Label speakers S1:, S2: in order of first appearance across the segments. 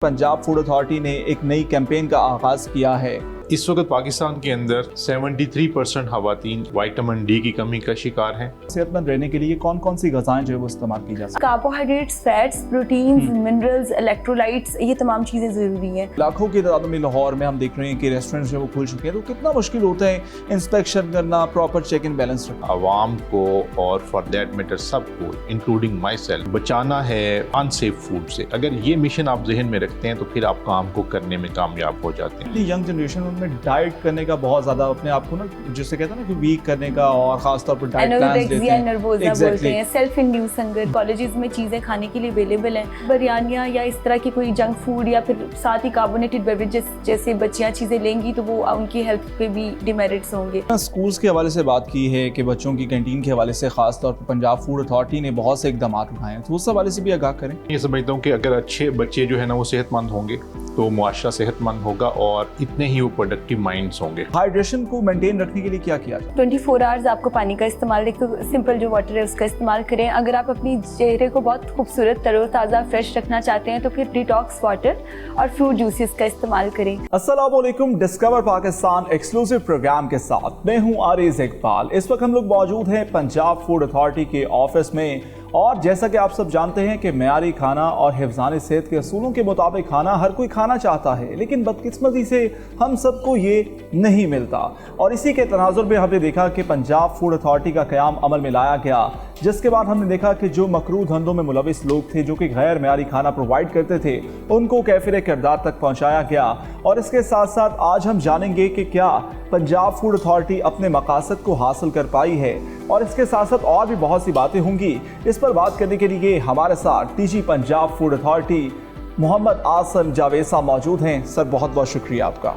S1: Punjab food authority ने एक नई कैंपेन का आगाज़ किया है।
S2: इस वक्त पाकिस्तान के अंदर 73% खवातीन विटामिन डी की कमी का शिकार हैं।
S1: सेहतमंद रहने के लिए कौन कौन सी ग़िज़ाएं जो है वो इस्तेमाल की जा सकती हैं?
S3: Carbohydrates, fats, proteins, minerals, electrolytes, ये तमाम चीज़ें ज़रूरी हैं।
S1: लाखों की तादाद में लाहौर में हम देख रहे हैं कि रेस्टोरेंट जो वो खुल चुके हैं, तो कितना मुश्किल होता है इंस्पेक्शन करना, प्रॉपर चेक इन बैलेंस रखना।
S2: आवाम को और फॉर दैट मैटर सबको इंक्लूडिंग माई सेल्फ बचाना है अनसेफ फूड से। अगर ये मिशन आप जहन में रखते हैं तो फिर आप काम को करने में कामयाब हो जाते हैं।
S1: यंग जनरेशन में डाइट करने का बहुत ज़्यादा अपने आप को ना, जिससे कहते हैं ना कि वीक करने का, और खास तौर पर डाइट प्लान्स देते हैं।
S3: बोलते हैं सेल्फ इंड्यूस हंगर। कॉलेजेस में चीज़ें खाने के लिए अवेलेबल हैं, बिरयानियाँ या इस तरह की कोई जंक फूड या फिर साथ ही कार्बोनेटेड बेवरेजेस जैसे बच्चियाँ चीज़ें लेंगी तो वो उनकी हेल्थ पे भी डिमेरिट्स होंगे।
S1: स्कूल्स के हवाले से बात की है कि बच्चों की कैंटीन के हवाले से खास तौर पर पंजाब फूड अथॉरिटी ने बहुत से इकदाम उठाए हैं, तो उस हवाले से भी आगाह करें।
S2: ये समझता हूँ कि अगर अच्छे बच्चे जो है ना वो सेहतमंद होंगे तो मुआशरा सेहतमंद होगा और इतने ही वो प्रोडक्टिव माइंड्स होंगे।
S1: हाइड्रेशन को मेंटेन रखने के लिए क्या किया जाए?
S3: 24 आवर्स आपको पानी का इस्तेमाल, एक तो सिंपल जो वाटर है उसका इस्तेमाल करें। अगर आप अपनी चेहरे को बहुत खूबसूरत, तरोताज़ा, फ्रेश रखना चाहते हैं तो फिर डिटॉक्स वाटर और फ्रूट जूसेस का इस्तेमाल करें।
S1: अस्सलाम वालेकुम, डिस्कवर पाकिस्तान एक्सक्लूसिव प्रोग्राम के साथ मैं हूं आरिज़ इकबाल। इस वक्त हम लोग मौजूद हैं पंजाब फूड अथॉरिटी के ऑफिस में, और जैसा कि आप सब जानते हैं कि मेयारी खाना और हिफ्ज़ान सेहत के असूलों के मुताबिक खाना हर कोई खाना चाहता है, लेकिन बदकिस्मती से हम सबको ये नहीं मिलता। और इसी के तनाजुर में हमने देखा कि पंजाब फूड अथॉरिटी का क़याम अमल में लाया गया, जिसके बाद हमने देखा कि जो मकरूह धंधों में मुलविस लोग थे, जो कि गैर मेयारी खाना प्रोवाइड करते थे, उनको कैफिर किरदार तक पहुँचाया गया। और इसके साथ साथ आज हम जानेंगे कि क्या पंजाब फूड अथॉरिटी अपने मकासद को हासिल कर पाई है, और इसके साथ साथ और भी बहुत सी बातें होंगी। इस पर बात करने के लिए हमारे साथ TG Punjab food authority Mohammad आसम जावेसा मौजूद हैं। सर, बहुत बहुत शुक्रिया आपका।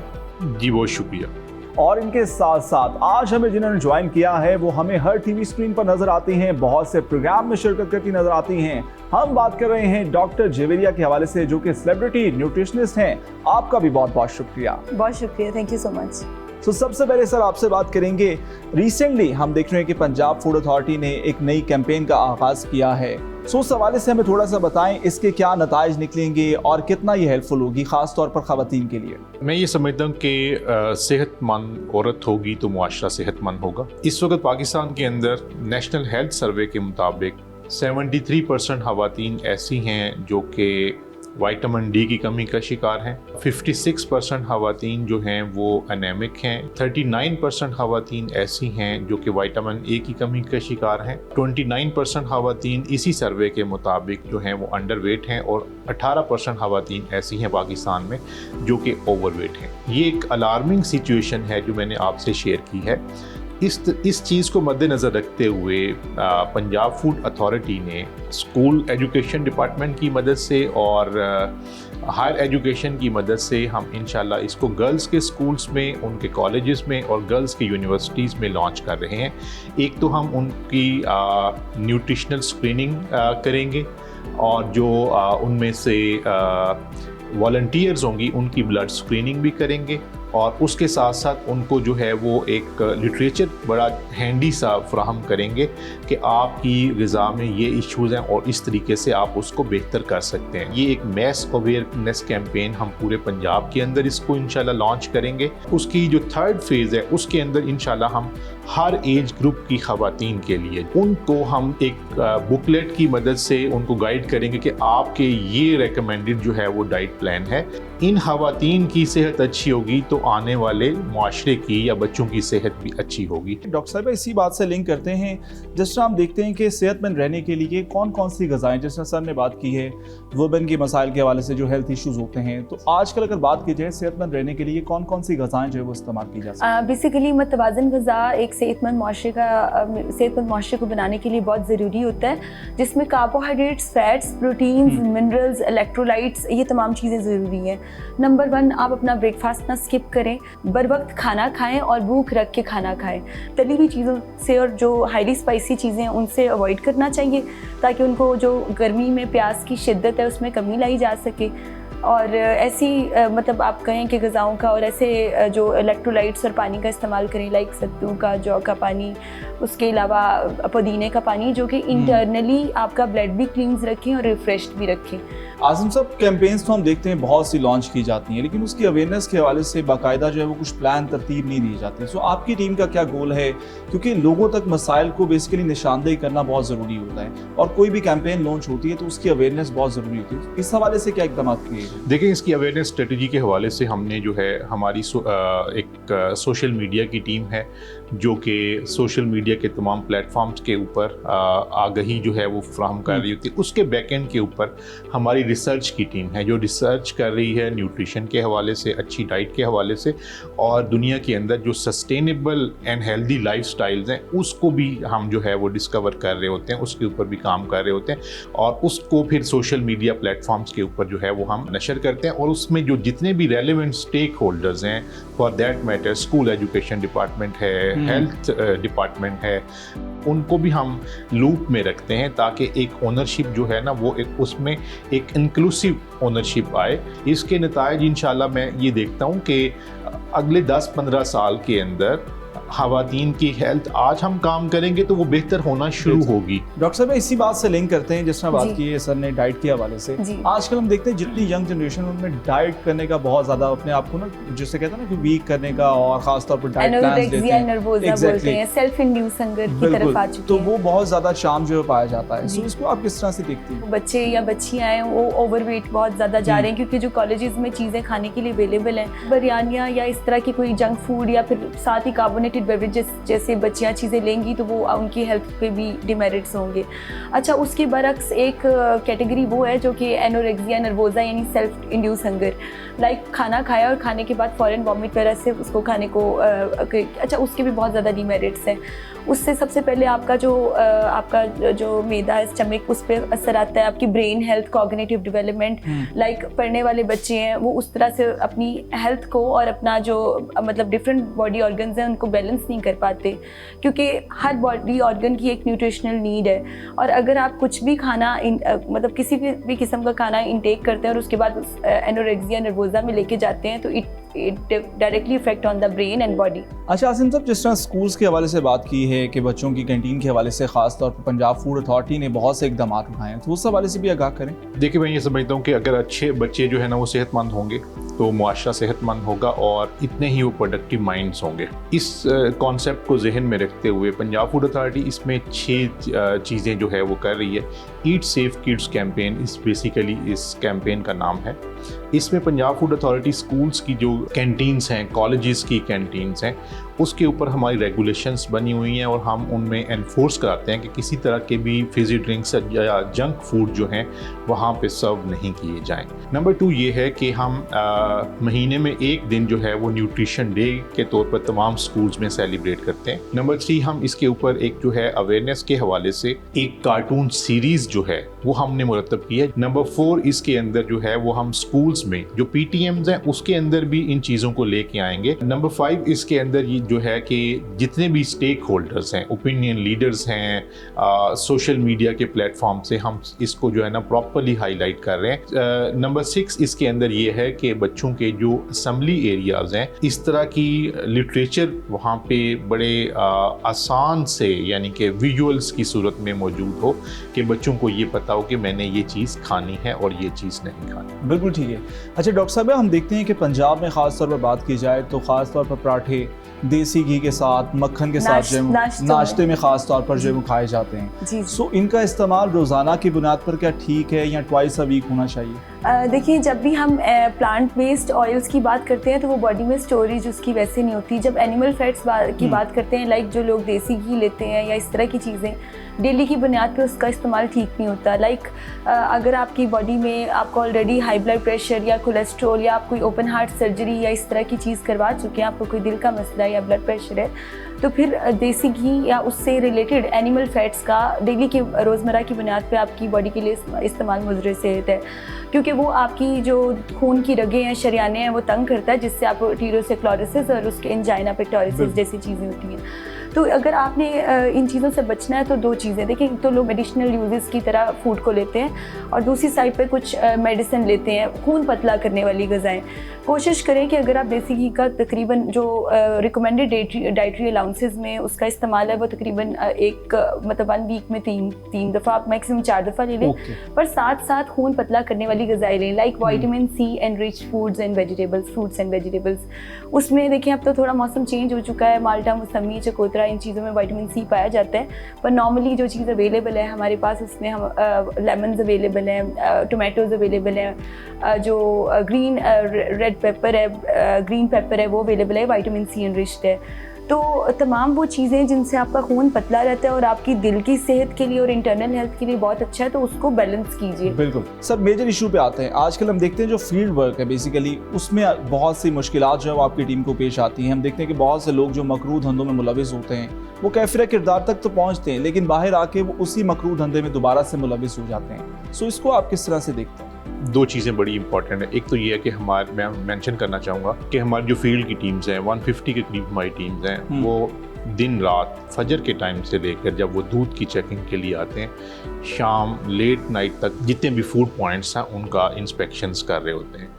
S2: जी बहुत शुक्रिया।
S1: और इनके साथ साथ आज हमें जिन्होंने ज्वाइन किया है वो हमें हर टीवी स्क्रीन पर नजर आती हैं, बहुत से प्रोग्राम में शिरकत करती नजर आती हैं। हम बात कर रहे हैं डॉक्टर जेवेरिया के हवाले से, जो कि सेलिब्रिटी न्यूट्रिशनिस्ट हैं। आपका भी बहुत बहुत शुक्रिया।
S3: बहुत शुक्रिया, थैंक यू सो मच।
S1: तो सबसे पहले सर आपसे बात करेंगे, रिसेंटली हम देख रहे हैं कि पंजाब फूड अथॉरिटी ने एक नई कैंपेन का आगाज़ किया है। उस हवाले से हमें थोड़ा सा बताएं, इसके क्या नताइज निकलेंगे और कितना ये हेल्पफुल होगी खास तौर पर ख़वातीन के लिए?
S2: मैं ये समझता हूँ कि सेहतमंद औरत होगी तो मुआशरा सेहतमंद होगा। इस वक्त पाकिस्तान के अंदर नेशनल हेल्थ सर्वे के मुताबिक 73% खवातीन ऐसी हैं जो कि विटामिन डी की कमी का शिकार हैं। 56% खवातीन जो हैं वो एनेमिक हैं। 39% खवातीन ऐसी हैं जो कि विटामिन ए की कमी का शिकार हैं। 29% खवातीन इसी सर्वे के मुताबिक जो हैं वो अंडरवेट हैं, और 18% खवातीन ऐसी हैं पाकिस्तान में जो कि ओवरवेट हैं। ये एक अलार्मिंग सिचुएशन है जो मैंने आपसे शेयर की है। इस चीज़ को मद्देनज़र रखते हुए पंजाब फूड अथॉरिटी ने स्कूल एजुकेशन डिपार्टमेंट की मदद से और हायर एजुकेशन की मदद से हम इंशाल्लाह इसको गर्ल्स के स्कूल्स में, उनके कॉलेजेस में और गर्ल्स के यूनिवर्सिटीज़ में लॉन्च कर रहे हैं। एक तो हम उनकी न्यूट्रिशनल स्क्रीनिंग करेंगे, और जो उनमें से वॉलंटियर्स होंगी उनकी ब्लड स्क्रीनिंग भी करेंगे, और उसके साथ साथ उनको जो है वो एक लिटरेचर बड़ा हैंडी सा फ्राहम करेंगे कि आपकी ग़िज़ा में ये इश्यूज़ हैं और इस तरीके से आप उसको बेहतर कर सकते हैं। ये एक मैस अवेयरनेस कैंपेन हम पूरे पंजाब के अंदर इसको इंशाल्लाह लॉन्च करेंगे। उसकी जो थर्ड फेज़ है उसके अंदर इंशाल्लाह हम हर एज ग्रुप की ख़वातीन के लिए उनको हम एक बुकलेट की मदद से उनको गाइड करेंगे कि आपके ये रेकमेंडेड जो है वो डाइट प्लान है। इन ख़वातीन की सेहत अच्छी होगी तो आने वाले मुआशरे की या बच्चों की सेहत भी अच्छी होगी।
S1: डॉक्टर साहब, इसी बात से लिंक करते हैं, जिस तरह हम देखते हैं कि सेहतमंद रहने के लिए कौन कौन सी ग़िज़ाएं, जिस तरह सर ने बात की है वुमेन के मसाइल के हवाले से जो हेल्थ इश्यूज़ होते हैं, तो आजकल अगर बात की जाए सेहतमंद रहने के लिए कौन कौन सी ग़िज़ाएं जो है वो इस्तेमाल की जा सकती हैं?
S3: बेसिकली मतवाज़न ग़िज़ा एक सेहतमंद माशरे को बनाने के लिए बहुत ज़रूरी होता है, जिसमें carbohydrates, fats, proteins, minerals, electrolytes, ये तमाम चीज़ें ज़रूरी हैं। नंबर 1, आप अपना ब्रेकफास्ट ना स्किप करें, बर वक्त खाना खाएं और भूख रख के खाना खाएं। तली हुई चीज़ों से और जो हाईली स्पाइसी चीज़ें हैं उनसे अवॉइड करना चाहिए, ताकि उनको जो गर्मी में प्यास की शिद्दत है उसमें कमी लाई जा सके। और ऐसी मतलब आप कहें कि ग़िज़ाओं का और ऐसे जो इलेक्ट्रोलाइट्स और पानी का इस्तेमाल करें, लाइक सत्तू का, जौ का पानी, उसके अलावा पुदीने का पानी, जो कि इंटरनली आपका ब्लड भी क्लींस रखें और रिफ़्रेश्ड भी रखें।
S1: आसिम साहब, कैंपेन्स तो हम देखते हैं बहुत सी लॉन्च की जाती हैं, लेकिन उसकी अवेयरनेस के हवाले से बाकायदा जो है वो कुछ प्लान तरतीब नहीं दी जाती। सो आपकी टीम का क्या गोल है, क्योंकि लोगों तक मसाइल को बेसिकली निशानदेही करना बहुत ज़रूरी होता है और कोई भी कैंपेन लॉन्च होती है तो उसकी अवेयरनेस बहुत ज़रूरी होती है। इस हवाले से क्या इकदाम किए?
S2: देखिए, इसकी अवेयरनेस स्ट्रेटजी के हवाले से हमने जो है हमारी एक सोशल मीडिया की टीम है जो कि सोशल मीडिया के तमाम प्लेटफॉर्म्स के ऊपर आगाही जो है वो फ्राहम कर रही होती है। उसके बैकएंड के ऊपर हमारी रिसर्च की टीम है जो रिसर्च कर रही है न्यूट्रिशन के हवाले से, अच्छी डाइट के हवाले से, और दुनिया के अंदर जो सस्टेनेबल एंड हेल्दी लाइफस्टाइल्स हैं उसको भी हम जो है वो डिस्कवर कर रहे होते हैं, उसके ऊपर भी काम कर रहे होते हैं और उसको फिर सोशल मीडिया प्लेटफॉर्म्स के ऊपर जो है वो हम नशर करते हैं। और उसमें जो जितने भी रेलेवेंट स्टेक होल्डर्स हैं, for that matter school education department है, हेल्थ डिपार्टमेंट है, उनको भी हम लूप में रखते हैं ताकि एक ओनरशिप जो है ना वो एक उसमें एक इंक्लूसिव ओनरशिप आए। इसके नतायज इंशाल्लाह मैं ये देखता हूँ कि अगले 10-15 साल के अंदर ख़वातीन की हेल्थ आज हम काम करेंगे तो वो बेहतर होना शुरू होगी।
S1: डॉक्टर साहब, इसी बात से लिंक करते हैं जिस तरह बात की है सर ने डाइट के हवाले से। आजकल हम देखते हैं जितनी यंग जनरेशन उनमें डाइट करने का बहुत ज़्यादा अपने आप को ना जिससे कहते हैं ना कि वीक करने का और ख़ासतौर पर डाइट प्लान्स लेते हैं,
S3: सेल्फ इंड्यूस हंगर की तरफ आ चुके हैं,
S1: तो वो बहुत ज़्यादा शाम जो पाया जाता है। तो इसको आप किस तरह से देखती हैं?
S3: बच्चे या बच्चियाँ हैं वो ओवरवेट बहुत ज़्यादा जा रहे हैं क्योंकि जो कॉलेजेस में चीज़ें खाने के लिए अवेलेबल हैं, बिरयानियाँ या इस तरह की कोई जंक फूड या फिर साथ ही कार्बोनेटेड बेवरेजेस जैसे बच्चियाँ चीज़ें लेंगी तो वो उनकी हेल्थ पे भी डिमेरिट्स होंगे। अच्छा, उसके बरक्स एक कैटेगरी वो है जो कि एनोरेक्सिया नर्वोसा यानी सेल्फ इंड्यूस हंगर, लाइक खाना खाया और खाने के बाद फ़ौरन वॉमिट वगैरह से उसको खाने को अच्छा उसके भी बहुत ज़्यादा डिमेरिट्स हैं। उससे सबसे पहले आपका जो मैदा है स्टमक उस पर असर आता है, आपकी brain health, cognitive development, like पढ़ने वाले बच्चे हैं वो उस तरह से अपनी हेल्थ को और अपना जो मतलब डिफरेंट बॉडी ऑर्गन्स हैं उनको बैलेंस नहीं कर पाते क्योंकि हर बॉडी ऑर्गन की एक न्यूट्रिशनल नीड है और अगर आप कुछ भी खाना मतलब किसी भी किस्म का खाना इंटेक करते हैं और उसके बाद एनोरेक्सिया नर्वोसा में लेके जाते हैं तो it directly effect on the brain and body.
S1: अच्छा आसिम साहब, जिस तरह स्कूल्स के हवाले से बात की है कि बच्चों की कैंटीन के हवाले से खास तौर पर पंजाब फूड अथॉरिटी ने बहुत से इकदाम उठाए हैं, तो उस हवाले से भी आगाह करें।
S2: देखिए, मैं ये समझता हूँ कि अगर अच्छे बच्चे जो है ना वो सेहतमंद होंगे तो मुआशरा सेहतमंद होगा और इतने ही वो प्रोडक्टिव माइंड्स होंगे। इस कॉन्सेप्ट को जहन में रखते हुए पंजाब फूड अथॉरिटी इसमें 6 चीज़ें जो है वो कर रही है। ईट सेफ किड्स कैंपेन इस बेसिकली इस कैंपेन का नाम है। इसमें पंजाब फूड अथॉरिटी स्कूल्स की जो कैंटीन्स हैं, कॉलेजेस की कैंटीन्स हैं, उसके ऊपर हमारी रेगुलेशंस बनी हुई हैं और हम उनमें एनफोर्स कराते हैं कि किसी तरह के भी फिजी ड्रिंक्स या जंक फूड जो हैं वहाँ पे सर्व नहीं किए जाएं। नंबर 2 ये है कि हम महीने में एक दिन जो है वो न्यूट्रिशन डे के तौर पर तमाम स्कूल्स में सेलिब्रेट करते हैं। नंबर 3 हम इसके ऊपर एक जो है अवेयरनेस के हवाले से एक कार्टून सीरीज़ जो है वो हमने मुरतब की है। नंबर 4 इसके अंदर जो है वो हम स्कूल्स में जो PTMs हैं उसके अंदर भी इन चीज़ों को लेके आएंगे। नंबर 5 इसके अंदर ये जो है कि जितने भी स्टेक होल्डर्स हैं, ओपिनियन लीडर्स हैं, सोशल मीडिया के प्लेटफॉर्म से हम इसको जो है ना प्रॉपरली हाईलाइट कर रहे हैं। नंबर 6 इसके अंदर ये है कि बच्चों के जो असम्बली एरियाज़ हैं इस तरह की लिटरेचर वहाँ पे बड़े आसान से यानी कि विजुअल्स की सूरत में मौजूद हो कि बच्चों को ये पता हो कि मैंने ये चीज़ खानी है और ये चीज़ नहीं खानी।
S1: बिल्कुल ठीक है। अच्छा डॉक्टर साहब, हम देखते हैं कि पंजाब में ख़ास तौर पर बात की जाए तो ख़ास तौर पर पराठे देसी घी के साथ, मक्खन के साथ जो नाश्ते में ख़ास तौर पर जो खाए जाते हैं, सो इनका इस्तेमाल रोज़ाना की बुनियाद पर क्या ठीक है या ट्वाइस अ वीक होना चाहिए?
S3: देखिए, जब भी हम प्लांट बेस्ड ऑयल्स की बात करते हैं तो वो बॉडी में स्टोरेज उसकी वैसे नहीं होती। जब एनिमल फैट्स की बात करते हैं, लाइक जो लोग देसी घी लेते हैं या इस तरह की चीज़ें, डेली की बुनियाद पे उसका इस्तेमाल ठीक नहीं होता। लाइक अगर आपकी बॉडी में आपको ऑलरेडी हाई ब्लड प्रेशर या कोलेस्ट्रॉल या आप कोई ओपन हार्ट सर्जरी या इस तरह की चीज़ करवा चुके हैं, आपको कोई दिल का मसला या ब्लड प्रेशर है, तो फिर देसी घी या उससे रिलेटेड एनिमल फैट्स का डेली के रोज़मर्रा की बुनियाद पे आपकी बॉडी के लिए इस्तेमाल मुज़र सेहत है, क्योंकि वो आपकी जो खून की रगें हैं, शरियाने हैं, वो तंग करता है, जिससे आपको टीरोसिक्लोरोसिस और उसके एंजाइना पेक्टोरिस जैसी चीज़ें होती हैं। तो अगर आपने इन चीज़ों से बचना है तो दो चीज़ें देखिए, तो लोग मेडिसिनल यूजेस की तरह फूड को लेते हैं और दूसरी साइड पे कुछ मेडिसिन लेते हैं, खून पतला करने वाली ग़िज़ाएँ। कोशिश करें कि अगर आप देसी घी का तकरीबन जो रिकमेंडेड डाइटरी अलाउंसेस में उसका इस्तेमाल है वो तकरीबन एक मतलब 1 वीक में 3 दफ़ा, आप मैक्सिमम 4 दफ़ा ले लें, पर साथ साथ खून पतला करने वाली ग़िज़ाएँ लें, like vitamin C enriched foods and vegetables, fruits and vegetables. उसमें देखिए अब तो थोड़ा मौसम चेंज हो चुका है, माल्टा, मौसमी, चकोतरा, इन चीज़ों में विटामिन सी पाया जाता है, पर नॉर्मली जो चीज़ अवेलेबल है हमारे पास उसमें हम लेमन्स अवेलेबल हैं, टोमेटोज़ अवेलेबल हैं, जो ग्रीन रेड पेपर है, ग्रीन पेपर है, वो अवेलेबल है, विटामिन सी एनरिच्ड है। तो तमाम वो चीज़ें जिनसे आपका खून पतला रहता है और आपकी दिल की सेहत के लिए और इंटरनल हेल्थ के लिए बहुत अच्छा है, तो उसको बैलेंस कीजिए।
S1: बिल्कुल सर, मेजर इशू पे आते हैं। आजकल हम देखते हैं जो फील्ड वर्क है बेसिकली उसमें बहुत सी मुश्किलात जो है वो आपकी टीम को पेश आती हैं। हम देखते हैं कि बहुत से लोग जो मकरू धंधों में मुलविस होते हैं वो कैफिरा किरदार तक तो पहुँचते हैं, लेकिन बाहर आके वो उसी मकरू धंधे में दोबारा से मुलविस हो जाते हैं। सो इसको आप किस तरह से देखते हैं?
S2: दो चीज़ें बड़ी इंपॉर्टेंट है। एक तो ये है कि मैं मेंशन करना चाहूँगा कि हमारी जो फील्ड की टीम्स हैं 150 के करीब हमारी टीम्स हैं, वो दिन रात फजर के टाइम से लेकर जब वो दूध की चेकिंग के लिए आते हैं, शाम लेट नाइट तक जितने भी फूड पॉइंट्स हैं उनका इंस्पेक्शंस कर रहे होते हैं।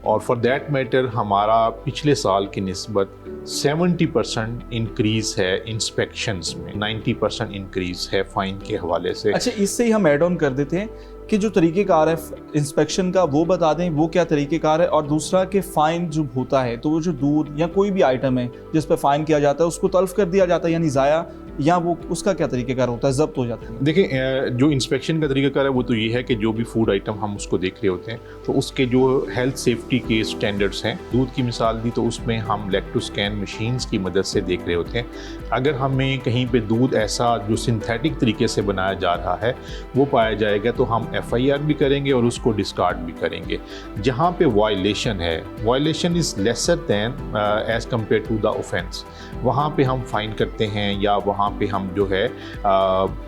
S2: और फॉर दैट मैटर हमारा पिछले साल की निस्बत 70% इंक्रीज़ है इंस्पेक्शंस में, 90% इंक्रीज़ है फ़ाइन के हवाले से।
S1: अच्छा, इससे ही हम ऐड ऑन कर देते हैं कि जो तरीक़ेकार है इंस्पेक्शन का वो बता दें, वो क्या तरीक़ेकार है, और दूसरा कि फ़ाइन जो होता है तो वो जो दूध या कोई भी आइटम है जिस पर फ़ाइन किया जाता है उसको तल्फ़ कर दिया जाता है यानी ज़ाया, या वो उसका क्या तरीक़ेकार होता है, ज़ब्त हो जाता है?
S2: देखिए, जो इंस्पेक्शन का तरीक़ाकार है वो तो ये है कि जो भी फूड आइटम हम उसको देख रहे होते हैं तो उसके जो हेल्थ सेफ्टी के स्टैंडर्ड्स हैं, दूध की मिसाल दी तो उसमें हम लैक्टोस्कैन मशीन्स की मदद से देख रहे होते हैं। अगर हमें कहीं पे दूध ऐसा जो सिंथेटिक तरीके से बनाया जा रहा है वो पाया जाएगा तो हम FIR भी करेंगे और उसको डिस्कार्ड भी करेंगे। जहाँ पे वायलेशन है, violation is lesser than as compare to the offence, वहाँ पे हम फाइन करते हैं या वहाँ पे हम जो है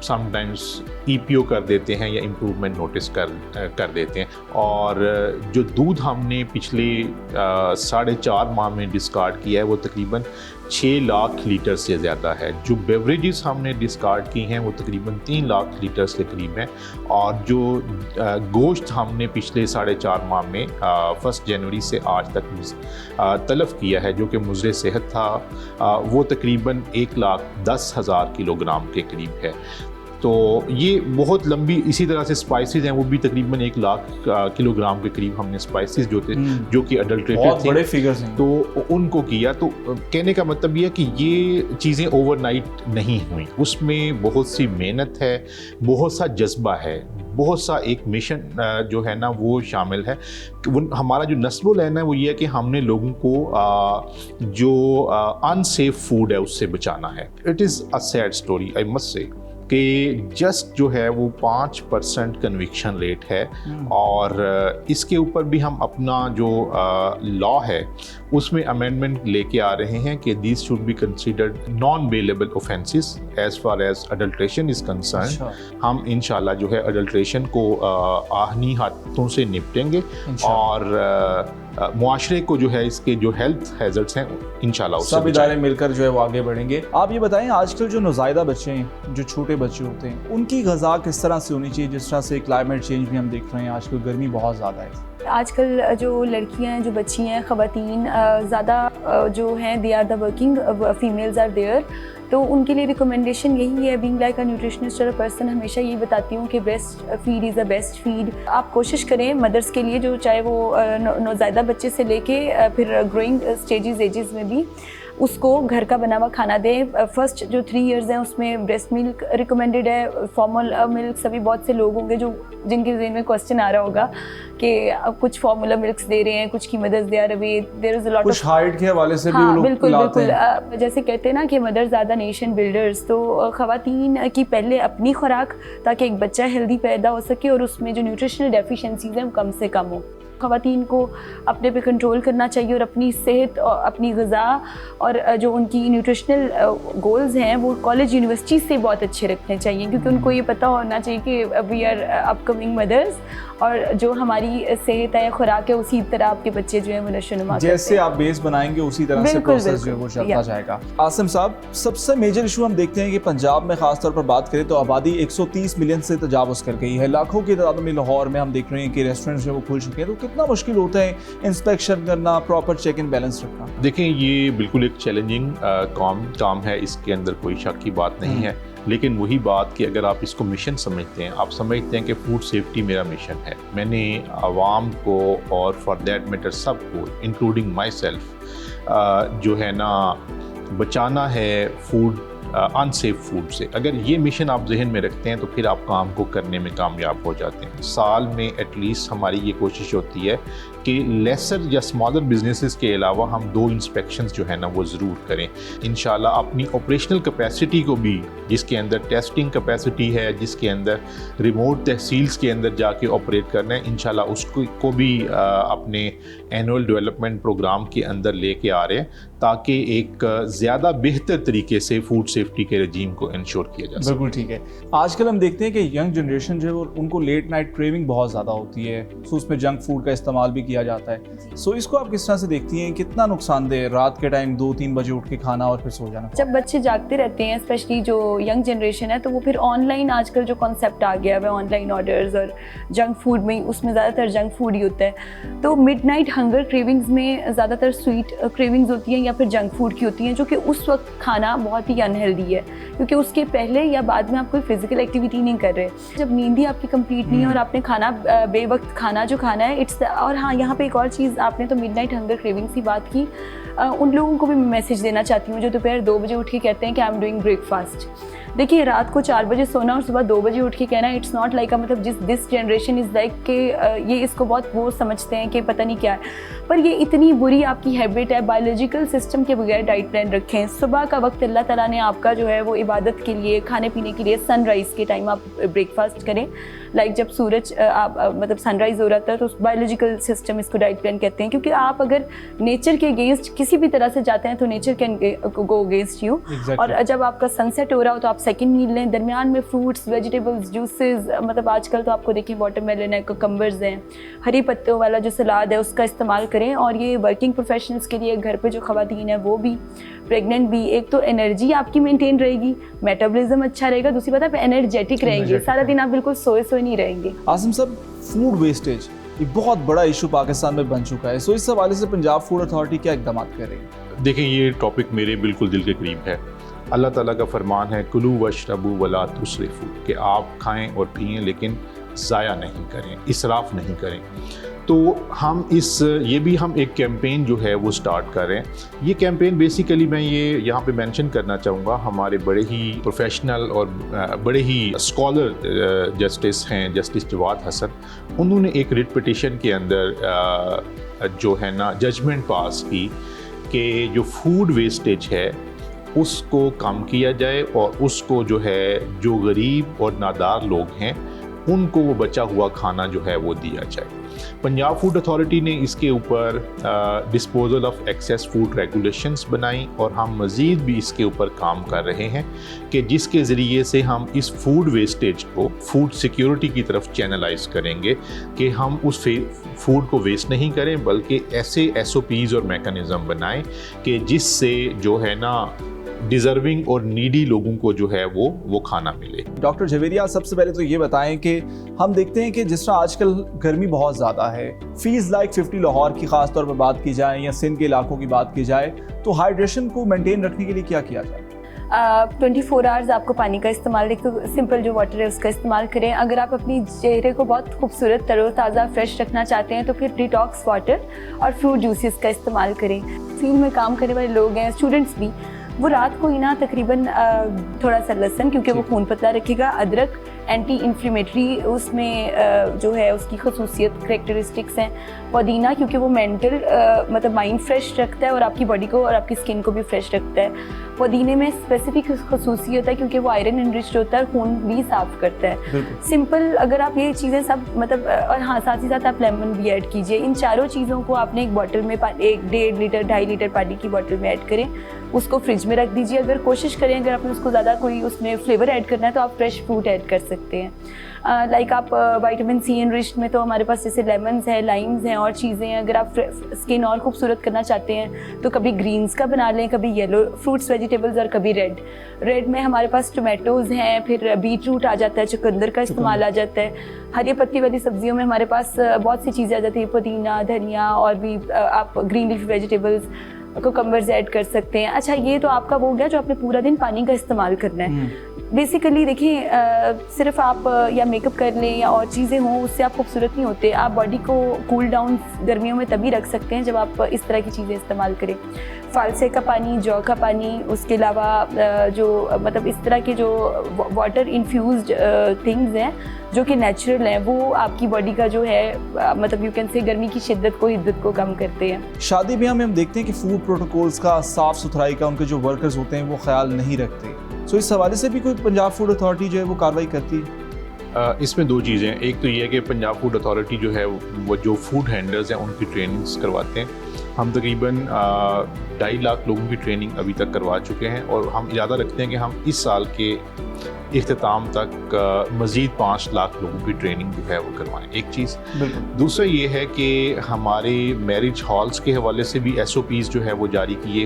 S2: समटाइम्स EPO कर देते हैं या इम्प्रूवमेंट नोटिस कर देते हैं। और जो दूध हमने पिछले 4.5 माह में डिस्कार्ड किया है वो तकरीबन 6 लाख लीटर से ज़्यादा है। जो बेवरेजेस हमने डिस्कार्ड की हैं वो तकरीबन 3 लाख लीटर के करीब हैं। और जो गोश्त हमने पिछले 4.5 माह में 1 जनवरी से आज तक तलफ़ किया है जो कि मुज़र सेहत था, वो तकरीबन 1,10,000 किलोग्राम के करीब है। तो ये बहुत लंबी, इसी तरह से स्पाइसेस हैं वो भी तकरीबन 1 लाख किलोग्राम के करीब हमने स्पाइसेस जो थे जो कि अडल्ट्रेटेड थे,
S1: बड़े फिगर्स हैं,
S2: तो उनको किया। तो कहने का मतलब ये है कि ये चीज़ें ओवरनाइट नहीं हुई, उसमें बहुत सी मेहनत है, बहुत सा जज्बा है, बहुत सा एक मिशन जो है ना वो शामिल है। हमारा जो नस्बुल है ना वो ये है कि हमने लोगों को जो अनसेफ फूड है उससे बचाना है। It is a sad story, I must say, कि जस्ट जो है वो 5% कन्विक्शन रेट है। और इसके ऊपर भी हम अपना जो लॉ है उसमें अमेंडमेंट लेके आ रहे हैं कि this should be considered non bailable offences as far as adulteration is concern. हम इंशाल्लाह जो है अडल्ट्रेशन को आहनी हाथों से निपटेंगे और मुआशरे को जो है इसके जो हेल्थ हैजर्ड्स हैं इंशाल्लाह उससे
S1: सब इदारे मिलकर जो है वो आगे बढ़ेंगे। आप ये बताएं, आजकल जो नौज़ायदा बच्चे हैं, जो छोटे बच्चे होते हैं, उनकी ग़िज़ा किस तरह से होनी चाहिए? जिस तरह से क्लाइमेट चेंज भी हम देख रहे हैं, आजकल गर्मी बहुत ज़्यादा है।
S3: आजकल जो लड़कियां हैं, जो बच्ची हैं, ख़वातीन ज़्यादा जो हैं, they are the working females are there, तो उनके लिए रिकमेंडेशन यही है, बीइंग लाइक अ न्यूट्रिशनिस्ट और अ पर्सन, हमेशा यही बताती हूँ कि breast feed is the best feed. आप कोशिश करें मदर्स के लिए, जो चाहे वो नौज़ायदा बच्चे से लेके फिर ग्रोइंग एजेस में भी उसको घर का बना हुआ खाना दें। फर्स्ट जो 3 इयर्स हैं उसमें ब्रेस्ट मिल्क रिकमेंडेड है, फॉर्मूला मिल्क। सभी बहुत से लोग होंगे जो जिनके ज़हन में क्वेश्चन आ रहा होगा कि कुछ फार्मूला मिल्क्स दे रहे हैं, कुछ की mothers they are away, there is a lot
S1: कुछ हाइट के हवाले से भी
S3: हाँ,
S1: लोग
S3: बिल्कुल
S1: लाते
S3: बिल्कुल
S1: हैं।
S3: जैसे कहते हैं ना कि मदर ज़्यादा नेशन बिल्डर्स, तो ख़वातीन की पहले अपनी खुराक, ताकि एक बच्चा हेल्दी पैदा हो सके और उसमें जो न्यूट्रिशनल डेफिशिएंसीज हैं वो कम से कम हो। ख़वातीन को अपने पे कंट्रोल करना चाहिए और अपनी सेहत और अपनी ग़िज़ा और जो उनकी न्यूट्रिशनल गोल्स हैं वो कॉलेज यूनिवर्सिटी से बहुत अच्छे रखने चाहिए, क्योंकि उनको ये पता होना चाहिए कि वी आर अपकमिंग मदर्स और जो हमारी सेहत है या खुराक है उसी तरह आपके बच्चे जो है वो नशोनुमा
S1: जैसे आप बेस बनाएंगे उसी तरह से प्रोसेस जो है वो चलता जाएगा। आसिम साहब, सबसे मेजर इशू हम देखते हैं कि पंजाब में खासतौर पर बात करें तो आबादी 130 मिलियन से तजावुज़ कर गई है। लाखों की तादाद में लाहौर में हम देख रहे हैं कि रेस्टोरेंट्स जो वो खुल चुके हैं, तो कितना मुश्किल होता है इंस्पेक्शन करना, प्रॉपर चेक इन बैलेंस रखना?
S2: देखें, ये बिल्कुल एक चैलेंजिंग काम है, इसके अंदर कोई शक की बात नहीं है। लेकिन वही बात कि अगर आप इसको मिशन समझते हैं, आप समझते हैं कि फूड सेफ्टी मेरा मिशन है, मैंने आवाम को और फॉर दैट मैटर सबको इंक्लूडिंग माई सेल्फ जो है ना बचाना है फूड अनसेफ फूड से। अगर ये मिशन आप जहन में रखते हैं तो फिर आप काम को करने में कामयाब हो जाते हैं। साल में एटलीस्ट हमारी ये कोशिश होती है कि लेसर या स्मॉलर बिजनेसेस के अलावा हम 2 इंस्पेक्शंस जो है ना वो ज़रूर करें। इंशाल्लाह अपनी ऑपरेशनल कैपेसिटी को भी, जिसके अंदर टेस्टिंग कैपेसिटी है, जिसके अंदर रिमोट तहसील्स के अंदर जाके ऑपरेट करना है, इंशाल्लाह उसको भी अपने एनुअल डेवलपमेंट प्रोग्राम के अंदर लेके आ रहे हैं, ताकि एक ज़्यादा बेहतर तरीके से फूड सेफ्टी के रजीम को इंश्योर किया जा सके।
S1: बिल्कुल ठीक है। आजकल हम देखते हैं कि यंग जनरेशन जो है उनको लेट नाइट क्रेविंग बहुत ज़्यादा होती है, तो उसमें जंक फूड का इस्तेमाल भी किया जाता है। सो इसको आप किस तरह से देखती हैं, कितना नुकसानदेह रात के टाइम 2-3 बजे उठ के खाना और फिर सो जाना?
S3: जब बच्चे जागते रहते हैं, स्पेशली जो यंग जनरेशन है, तो वो फिर ऑनलाइन आजकल जो कॉन्सेप्ट आ गया है ऑनलाइन ऑर्डर्स और जंक फूड में, उसमें ज़्यादातर जंक फूड ही होता है। तो मिडनाइट हंगर क्रेविंग्स में ज़्यादातर स्वीट क्रेविंग्स होती हैं या फिर जंक फूड की होती हैं, जो कि उस वक्त खाना बहुत ही अनहेल्दी है, क्योंकि उसके पहले या बाद में आप कोई फिजिकल एक्टिविटी नहीं कर रहे। जब नींद ही आपकी कंप्लीट नहीं है और आपने खाना बेवक्त खाना जो खाना है इट्स। और हाँ, यहाँ पे एक और चीज़, आपने तो मिडनाइट हंगर क्रेविंग्स की बात की, उन लोगों को भी मैं मैसेज देना चाहती हूँ जो दोपहर 2 बजे उठ के कहते हैं कि आई एम डूइंग ब्रेकफास्ट। देखिए, रात को 4 बजे सोना और सुबह 2 बजे उठ के कहना, इट्स नॉट लाइक मतलब दिस जनरेशन इज़ लाइक के ये इसको बहुत वो समझते हैं कि पता नहीं क्या है, पर ये इतनी बुरी आपकी हैबिट है। बायोलॉजिकल सिस्टम के बगैर डाइट प्लान रखें। सुबह का वक्त अल्लाह ताला ने आपका जो है वो इबादत के लिए, खाने पीने के लिए, सनराइज़ के टाइम आप ब्रेकफास्ट करें। लाइक जब सूरज मतलब सनराइज़ हो रहा था, तो बायोलॉजिकल सिस्टम इसको डाइट प्लान कहते हैं, क्योंकि आप अगर नेचर के अगेंस्ट किसी भी तरह से जाते हैं तो nature can go against you. और जब आपका सनसेट हो रहा हो तो आप सेकंड मील लें, दरमियान में फ्रूट्स, वेजिटेबल्स, जूसेस, मतलब आजकल तो आपको देखिए वाटरमेलन है, कुकम्बर्स हैं, हरी पत्तों वाला जो सलाद है उसका इस्तेमाल करें। और ये वर्किंग प्रोफेशनल्स के लिए, घर पे जो ख़वातीन है वो भी, प्रेग्नेंट भी, एक तो एनर्जी आपकी मेंटेन रहेगी, मेटाबॉलिज्म अच्छा रहेगा, दूसरी बात आप एनर्जेटिक रहेंगे, सारा दिन आप बिल्कुल सोए नहीं रहेंगे।
S1: आसिम साहब, फूड वेस्टेज ये बहुत बड़ा इशू पाकिस्तान में बन चुका है, सो इस हवाले से पंजाब फूड अथॉरिटी क्या इक़दाम कर रही है?
S2: देखें, ये टॉपिक मेरे बिल्कुल दिल के करीब है। अल्लाह ताला का फरमान है, कुलू वशरबू वला तुसरिफू, कि आप खाएं और पिएं लेकिन ज़ाया नहीं करें, इसराफ नहीं करें। तो हम ये भी हम एक कैंपेन जो है वो स्टार्ट कर रहे हैं। ये कैंपेन बेसिकली मैं ये यहाँ पे मेंशन करना चाहूँगा, हमारे बड़े ही प्रोफेशनल और बड़े ही स्कॉलर जस्टिस हैं, जस्टिस जवाद हसन, उन्होंने एक रिट पिटीशन के अंदर जो है ना जजमेंट पास की कि जो फूड वेस्टेज है उसको कम किया जाए और उसको जो है जो गरीब और नादार लोग हैं उनको वो बचा हुआ खाना जो है वो दिया जाए। पंजाब फूड अथॉरिटी ने इसके ऊपर disposal of excess food regulations बनाई और हम मज़ीद भी इसके ऊपर काम कर रहे हैं कि जिसके ज़रिए से हम इस फूड वेस्टेज को फूड सिक्योरिटी की तरफ चैनलाइज करेंगे कि हम उस फूड को वेस्ट नहीं करें, बल्कि ऐसे SOPs और मैकेनिज़्म बनाएं कि जिससे जो है ना डिज़र्विंग और नीडी लोगों को जो है वो खाना मिले।
S1: डॉक्टर जवेरिया, सबसे पहले तो ये बताएं कि हम देखते हैं कि जिस तरह आजकल गर्मी बहुत ज़्यादा है, फीस लाइक 50 लाहौर की ख़ास तौर पर बात की जाए या सिंध के इलाकों की बात की जाए, तो हाइड्रेशन को मेंटेन रखने के लिए क्या किया जाए?
S3: 24 आवर्स आपको पानी का इस्तेमाल, एक तो सिंपल जो वाटर है उसका इस्तेमाल करें। अगर आप अपनी चेहरे को बहुत खूबसूरत, तरोताज़ा, फ्रेश रखना चाहते हैं तो फिर डिटॉक्स वाटर और फ्रूट जूसेस का इस्तेमाल करें। फील्ड में काम करने वाले लोग हैं, स्टूडेंट्स भी, वो रात को ही ना तकरीबन थोड़ा सा लहसुन, क्योंकि वो खून पतला रखेगा, अदरक, एंटी इन्फ्लेमेटरी उसमें जो है उसकी खसूसियत करेक्टरिस्टिक्स हैं। पुदीना क्योंकि वो मेंटल मतलब माइंड फ्रेश रखता है और आपकी बॉडी को और आपकी स्किन को भी फ्रेश रखता है। पुदीने में स्पेसिफिक खसूसियत है क्योंकि वो आयरन इनरिच्ड होता है, खून भी साफ करता है। सिंपल अगर आप ये चीज़ें सब मतलब और हाँ साथ ही साथ आप लेमन भी ऐड कीजिए। इन चारों चीज़ों को आपने एक बॉटल में 1.5 लीटर 2.5 लीटर पानी की बॉटल में ऐड करें, उसको फ्रिज में रख दीजिए। अगर कोशिश करें अगर आपने उसको ज़्यादा कोई उसमें फ्लेवर ऐड करना है तो आप फ्रेश फ्रूट ऐड कर सकते हैं। लाइक आप विटामिन सी एनरिच्ड में तो हमारे पास जैसे लेमन्स हैं, लाइम्स हैं और चीज़ें हैं। अगर आप स्किन और खूबसूरत करना चाहते हैं तो कभी ग्रीन्स का बना लें, कभी येलो फ्रूट्स वेजिटेबल्स और कभी रेड में हमारे पास टोमेटोज़ हैं, फिर बीट रूट आ जाता है, चुकंदर का इस्तेमाल आ जाता है। हरी पत्ती वाली सब्जियों में हमारे पास बहुत सी चीज़ें आ जाती हैं, पुदीना, धनिया और भी आप ग्रीन लीफ वेजिटेबल्स कुकम्बर्स ऐड कर सकते हैं। अच्छा ये तो आपका वो हो गया जो आपने पूरा दिन पानी का इस्तेमाल करना है। बेसिकली देखिए सिर्फ आप या मेकअप कर लें या और चीज़ें हों उससे आप खूबसूरत नहीं होते। आप बॉडी को कूल डाउन गर्मियों में तभी रख सकते हैं जब आप इस तरह की चीज़ें इस्तेमाल करें। फालसे का पानी, जौ का पानी, उसके अलावा जो मतलब इस तरह के जो वाटर इन्फ्यूज्ड थिंग्स हैं जो कि नेचुरल हैं वो आपकी बॉडी का जो है मतलब यू कैन से गर्मी की शिद्दत को हिद्दत को कम करते हैं।
S1: शादी ब्याह में हम देखते हैं कि फूड प्रोटोकॉल्स का, साफ सुथराई का उनके जो वर्कर्स होते हैं वो ख्याल नहीं रखते। सो इस हवाले से भी कोई पंजाब फूड अथॉरिटी जो है वो कार्रवाई करती है?
S2: इसमें दो चीज़ें हैं। एक तो ये है कि पंजाब फूड अथॉरिटी जो है वो जो फूड हैंडलर्स हैं उनकी ट्रेनिंग्स करवाते हैं। हम तकरीबन 2.5 लाख लोगों की ट्रेनिंग अभी तक करवा चुके हैं और हम इरादा रखते हैं कि हम इस साल के इख्तिताम तक मज़ीद 5 लाख लोगों की ट्रेनिंग जो है वो करवाएं। एक चीज़। दूसरा ये है कि हमारे मैरिज हॉल्स के हवाले से भी SOPs जो है वो जारी किए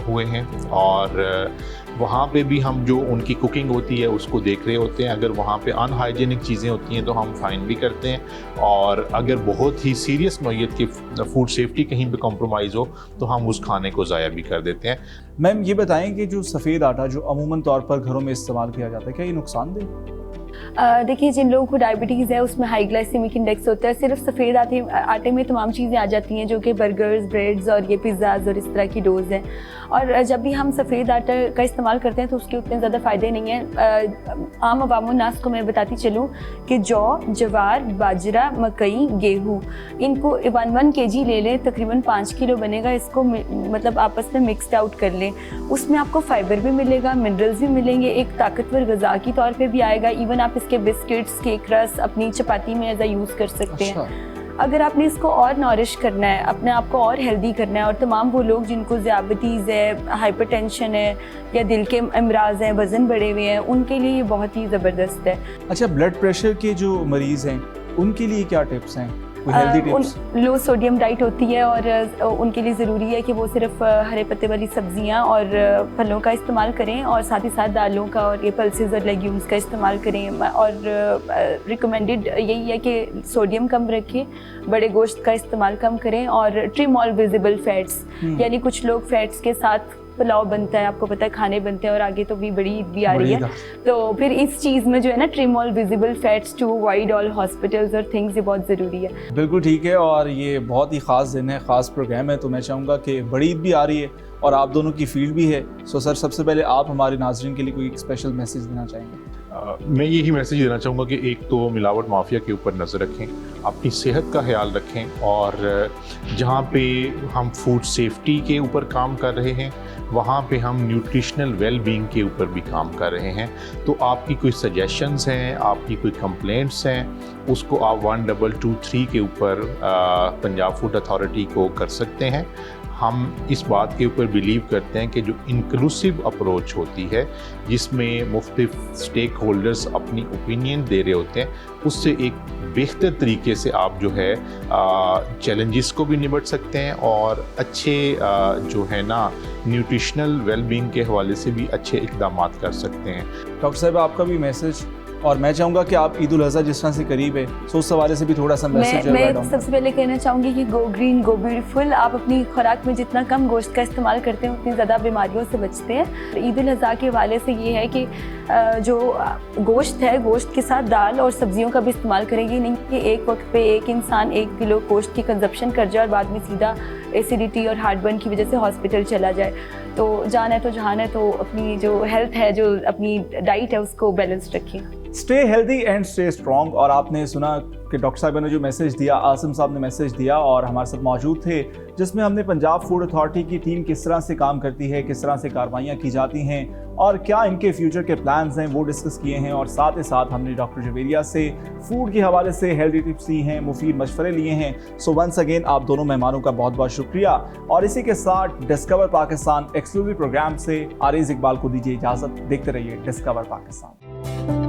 S2: हुए हैं और वहाँ पे भी हम जो उनकी कुकिंग होती है उसको देख रहे होते हैं। अगर वहाँ पे अनहाइजीनिक चीज़ें होती हैं तो हम फ़ाइन भी करते हैं और अगर बहुत ही सीरियस नौइयत की फूड सेफ्टी कहीं पे कॉम्प्रोमाइज़ हो तो हम उस खाने को ज़ाया भी कर देते हैं।
S1: मैम ये बताएं कि जो सफ़ेद आटा जो अमूमन तौर पर घरों में इस्तेमाल किया जाता है क्या ये नुकसानदेह?
S3: देखिए जिन लोगों को डायबिटीज़ है उसमें हाई ग्लाइसेमिक इंडेक्स होता है। सिर्फ सफ़ेद आटे में तमाम चीज़ें आ जाती हैं जो कि बर्गर्स, ब्रेड्स और ये पिज़्ज़ाज़ और इस तरह की डोज़ हैं। और जब भी हम सफ़ेद आटा का इस्तेमाल करते हैं तो उसके उतने ज़्यादा फ़ायदे नहीं हैं। आम अवामुन्नास को मैं बताती चलूँ कि जौ, जवार, बाजरा, मकई, गेहूँ इनको 1 kg ले लें, तकरीबन 5 किलो बनेगा। इसको मतलब आपस में मिक्सड आउट कर लें, उसमें आपको फ़ाइबर भी मिलेगा, मिनरल्स भी मिलेंगे, एक ताकतवर ग़िज़ा की तौर पर भी आएगा। इवन आप इसके बिस्किट्स, केक रस अपनी चपाती में एज अ यूज़ कर सकते हैं। अगर आपने इसको और नॉरिश करना है, अपने आप को और हेल्दी करना है और तमाम वो लोग जिनको ज़ियाबतीज़ है, हाइपरटेंशन है या दिल के अमराज हैं, वज़न बढ़े हुए हैं, उनके लिए ये बहुत ही ज़बरदस्त है।
S1: अच्छा ब्लड प्रेशर के जो मरीज़ हैं उनके लिए क्या टिप्स हैं?
S3: लो सोडियम डाइट होती है और उनके लिए ज़रूरी है कि वो सिर्फ हरे पत्ते वाली सब्जियां और फलों का इस्तेमाल करें और साथ ही साथ दालों का और ये पल्सेस और लेग्यूम्स का इस्तेमाल करें। और रिकमेंडेड यही है कि सोडियम कम रखें, बड़े गोश्त का इस्तेमाल कम करें और ट्रिम ऑल विजिबल फैट्स, यानी कुछ लोग फैट्स के साथ पुलाव बनता है, आपको पता है खाने बनते हैं और आगे तो भी बड़ी ईद भी आ रही है, तो फिर इस चीज़ में जो है ना trim all visible fats to avoid all hospitals और थिंग्स, ये बहुत ज़रूरी है।
S1: बिल्कुल ठीक है और ये बहुत ही ख़ास दिन है, ख़ास प्रोग्राम है, तो मैं चाहूँगा कि बड़ी ईद भी आ रही है और आप दोनों की फील्ड भी है। सो सर सबसे पहले आप हमारे नाज़रीन के लिए कोई स्पेशल मैसेज देना चाहेंगे?
S2: मैं यही मैसेज देना चाहूँगा कि एक तो मिलावट माफिया के ऊपर नज़र रखें, अपनी सेहत का ख्याल रखें और जहाँ पे हम फूड सेफ्टी के ऊपर काम कर रहे हैं वहाँ पे हम न्यूट्रिशनल वेल बीइंग के ऊपर भी काम कर रहे हैं। तो आपकी कोई सजेशंस हैं, आपकी कोई कंप्लेंट्स हैं, उसको आप 1223 के ऊपर पंजाब फूड अथॉरिटी को कर सकते हैं। हम इस बात के ऊपर बिलीव करते हैं कि जो इंक्लूसिव अप्रोच होती है जिसमें मुख्तलिफ स्टेक होल्डर्स अपनी ओपिनियन दे रहे होते हैं, उससे एक बेहतर तरीके से आप जो है चैलेंजेस को भी निपट सकते हैं और अच्छे जो है ना न्यूट्रिशनल वेलबींग के हवाले से भी अच्छे इक़दाम कर सकते हैं।
S1: डॉक्टर साहब आपका भी मैसेज, और मैं चाहूँगा कि आप ईद उल अज़हा जिस तरह से करीब है सो उस हवाले से भी थोड़ा सा मैसेज
S3: मैं सबसे पहले कहना चाहूँगी कि गो ग्रीन गो ब्यूटीफुल। आप अपनी खुराक में जितना कम गोश्त का इस्तेमाल करते हैं उतनी ज़्यादा बीमारियों से बचते हैं। ईद उल अज़हा के हवाले से ये है कि जो गोश्त है, गोश्त के साथ दाल और सब्जियों का भी इस्तेमाल करेंगे, नहीं कि एक वक्त पे एक इंसान 1 किलो गोश्त की कंजप्शन कर जाए और बाद में सीधा एसिडिटी और हार्टबर्न की वजह से हॉस्पिटल चला जाए। तो जान है तो जहान है, तो अपनी जो हेल्थ है, जो अपनी डाइट है उसको बैलेंस रखें।
S1: Stay healthy and stay strong. और आपने सुना कि डॉक्टर साहब ने जो मैसेज दिया, आसिम साहब ने मैसेज दिया और हमारे साथ मौजूद थे, जिसमें हमने पंजाब फूड अथॉरिटी की टीम किस तरह से काम करती है, किस तरह से कार्रवाइयाँ की जाती हैं और क्या इनके फ्यूचर के प्लान्स हैं वो डिस्कस किए हैं। और साथ ही साथ हमने डॉक्टर जवेरिया से फूड के हवाले से हेल्दी टिप्स ली हैं, मुफीद मशवरे लिए हैं। सो वंस अगेन आप दोनों मेहमानों का बहुत बहुत शुक्रिया। और इसी के साथ डिस्कवर पाकिस्तान एक्सक्लूसिव प्रोग्राम से आरिज़ इकबाल को दीजिए इजाज़त। देखते रहिए डिस्कवर पाकिस्तान।